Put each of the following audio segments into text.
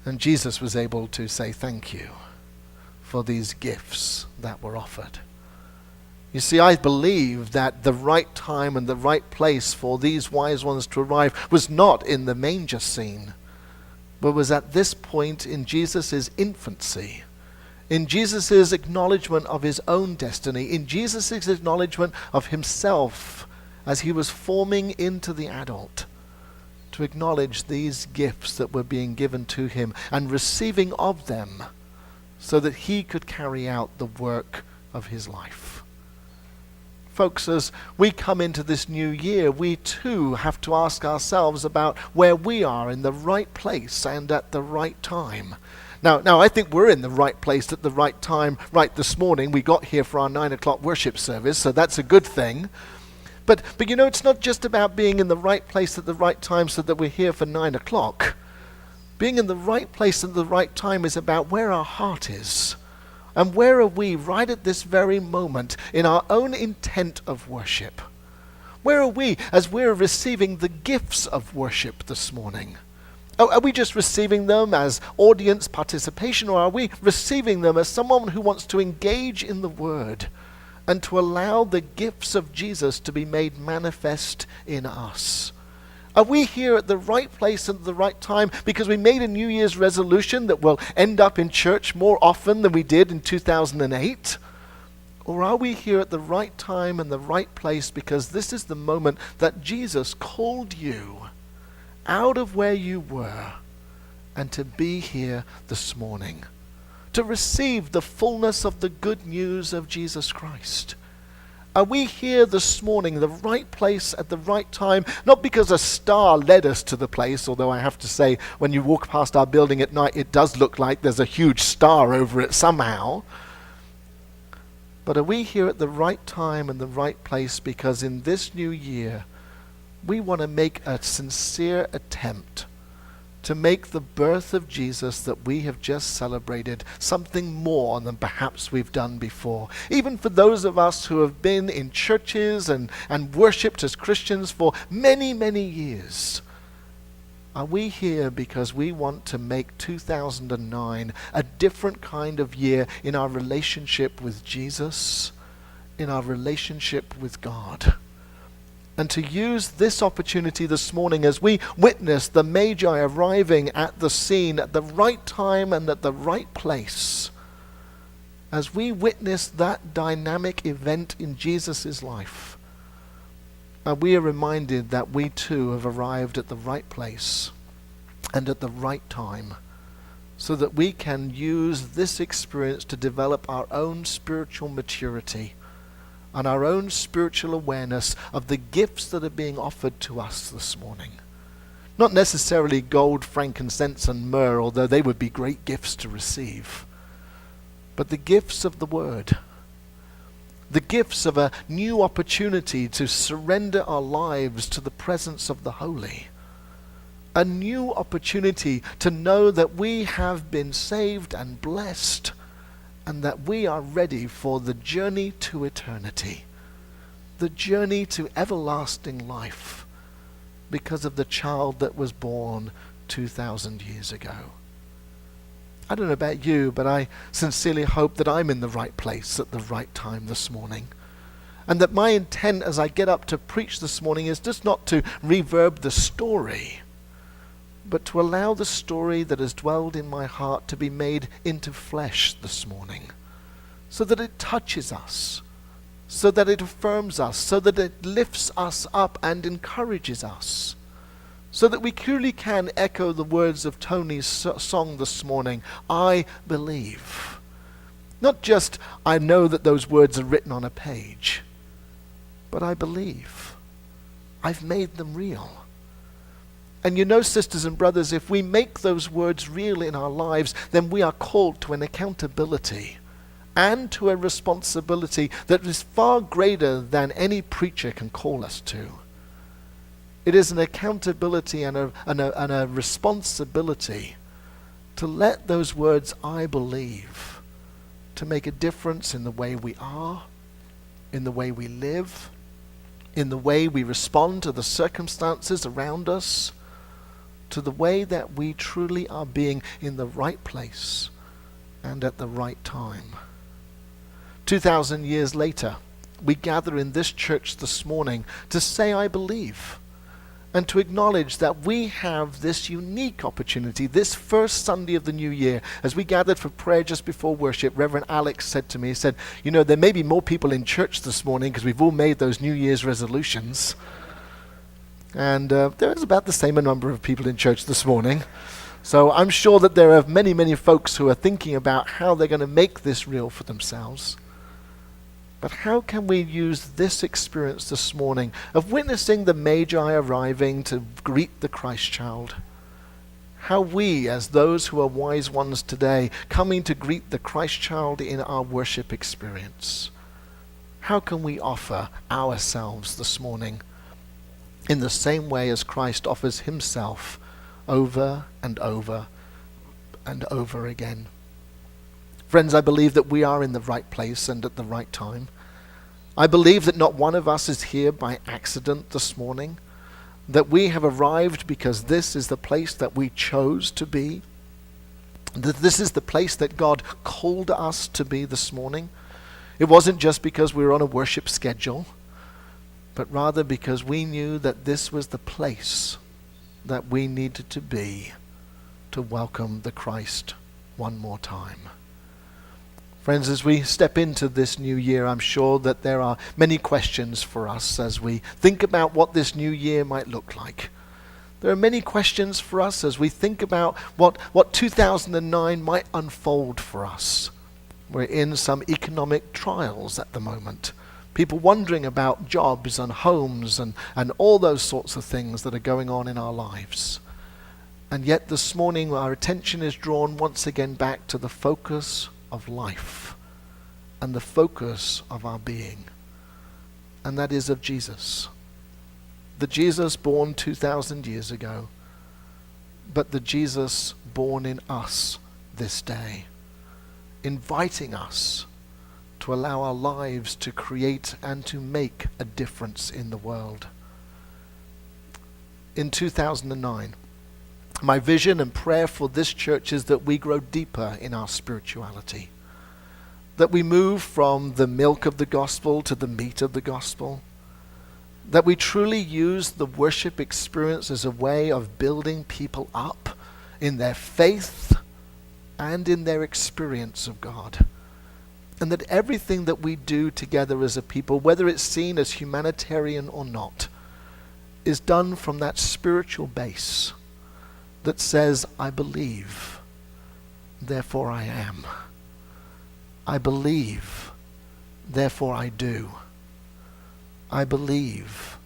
And Jesus was able to say thank you for these gifts that were offered. You see, I believe that the right time and the right place for these wise ones to arrive was not in the manger scene, but was at this point in Jesus' infancy, in Jesus' acknowledgement of his own destiny, in Jesus' acknowledgement of himself as he was forming into the adult, to acknowledge these gifts that were being given to him and receiving of them so that he could carry out the work of his life. Folks, as we come into this new year, we too have to ask ourselves about where we are in the right place and at the right time. Now, I think we're in the right place at the right time right this morning. We got here for our 9 o'clock worship service, so that's a good thing. But you know, it's not just about being in the right place at the right time so that we're here for 9 o'clock. Being in the right place at the right time is about where our heart is. And where are we right at this very moment in our own intent of worship? Where are we as we're receiving the gifts of worship this morning? Are we just receiving them as audience participation, or are we receiving them as someone who wants to engage in the Word and to allow the gifts of Jesus to be made manifest in us? Are we here at the right place at the right time because we made a New Year's resolution that we'll end up in church more often than we did in 2008? Or are we here at the right time and the right place because this is the moment that Jesus called you out of where you were and to be here this morning, to receive the fullness of the good news of Jesus Christ? Are we here this morning, the right place at the right time, not because a star led us to the place, although I have to say, when you walk past our building at night, it does look like there's a huge star over it somehow. But are we here at the right time and the right place because in this new year, we want to make a sincere attempt to make the birth of Jesus that we have just celebrated something more than perhaps we've done before. Even for those of us who have been in churches and worshipped as Christians for many, many years, are we here because we want to make 2009 a different kind of year in our relationship with Jesus, in our relationship with God? And to use this opportunity this morning as we witness the Magi arriving at the scene at the right time and at the right place, as we witness that dynamic event in Jesus' life, we are reminded that we too have arrived at the right place and at the right time, so that we can use this experience to develop our own spiritual maturity and our own spiritual awareness of the gifts that are being offered to us this morning. Not necessarily gold, frankincense, and myrrh, although they would be great gifts to receive, but the gifts of the Word, the gifts of a new opportunity to surrender our lives to the presence of the Holy, a new opportunity to know that we have been saved and blessed, and that we are ready for the journey to eternity, the journey to everlasting life, because of the child that was born 2,000 years ago. I don't know about you, but I sincerely hope that I'm in the right place at the right time this morning, and that my intent as I get up to preach this morning is just not to reverb the story, but to allow the story that has dwelled in my heart to be made into flesh this morning, so that it touches us, so that it affirms us, so that it lifts us up and encourages us, so that we truly can echo the words of Tony's song this morning, I believe. Not just, I know that those words are written on a page, but I believe. I've made them real. And you know, sisters and brothers, if we make those words real in our lives, then we are called to an accountability and to a responsibility that is far greater than any preacher can call us to. It is an accountability and a responsibility to let those words, I believe, to make a difference in the way we are, in the way we live, in the way we respond to the circumstances around us, to the way that we truly are being in the right place and at the right time. 2,000 years later, we gather in this church this morning to say, I believe, and to acknowledge that we have this unique opportunity, this first Sunday of the new year. As we gathered for prayer just before worship, Reverend Alex said to me, he said, you know, there may be more people in church this morning because we've all made those New Year's resolutions. And there is about the same number of people in church this morning. So I'm sure that there are many, many folks who are thinking about how they're going to make this real for themselves. But how can we use this experience this morning of witnessing the Magi arriving to greet the Christ child? How we, as those who are wise ones today, coming to greet the Christ child in our worship experience, how can we offer ourselves this morning in the same way as Christ offers himself over and over and over again? Friends, I believe that we are in the right place and at the right time. I believe that not one of us is here by accident this morning, that we have arrived because this is the place that we chose to be, that this is the place that God called us to be this morning. It wasn't just because we were on a worship schedule, but rather because we knew that this was the place that we needed to be to welcome the Christ one more time. Friends, as we step into this new year, I'm sure that there are many questions for us as we think about what this new year might look like. There are many questions for us as we think about what 2009 might unfold for us. We're in some economic trials at the moment. People wondering about jobs and homes and all those sorts of things that are going on in our lives. And yet this morning our attention is drawn once again back to the focus of life and the focus of our being, and that is of Jesus. The Jesus born 2,000 years ago, but the Jesus born in us this day, inviting us to allow our lives to create and to make a difference in the world. In 2009, my vision and prayer for this church is that we grow deeper in our spirituality, that we move from the milk of the gospel to the meat of the gospel, that we truly use the worship experience as a way of building people up in their faith and in their experience of God, and that everything that we do together as a people, whether it's seen as humanitarian or not, is done from that spiritual base that says, I believe, therefore I am. I believe, therefore I do. I believe,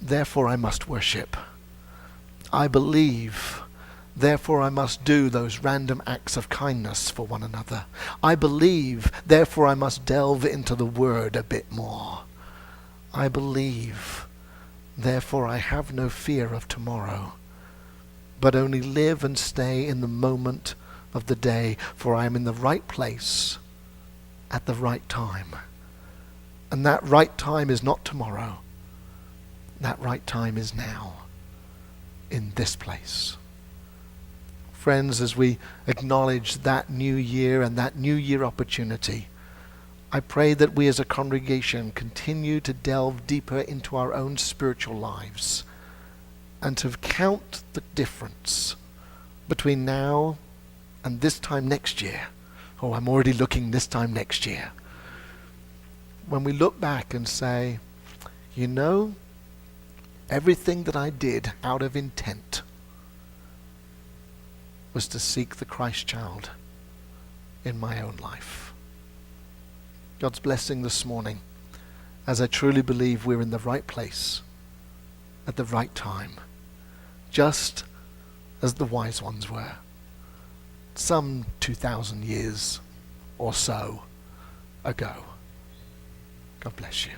therefore I must worship. I believe, therefore I must do those random acts of kindness for one another. I believe, therefore I must delve into the Word a bit more. I believe, therefore I have no fear of tomorrow, but only live and stay in the moment of the day, for I am in the right place at the right time. And that right time is not tomorrow. That right time is now, in this place. Friends, as we acknowledge that new year and that new year opportunity, I pray that we as a congregation continue to delve deeper into our own spiritual lives and to count the difference between now and this time next year. Oh, I'm already looking this time next year. When we look back and say, you know, everything that I did out of intent was to seek the Christ child in my own life. God's blessing this morning, as I truly believe we're in the right place at the right time, just as the wise ones were, some 2,000 years or so ago. God bless you.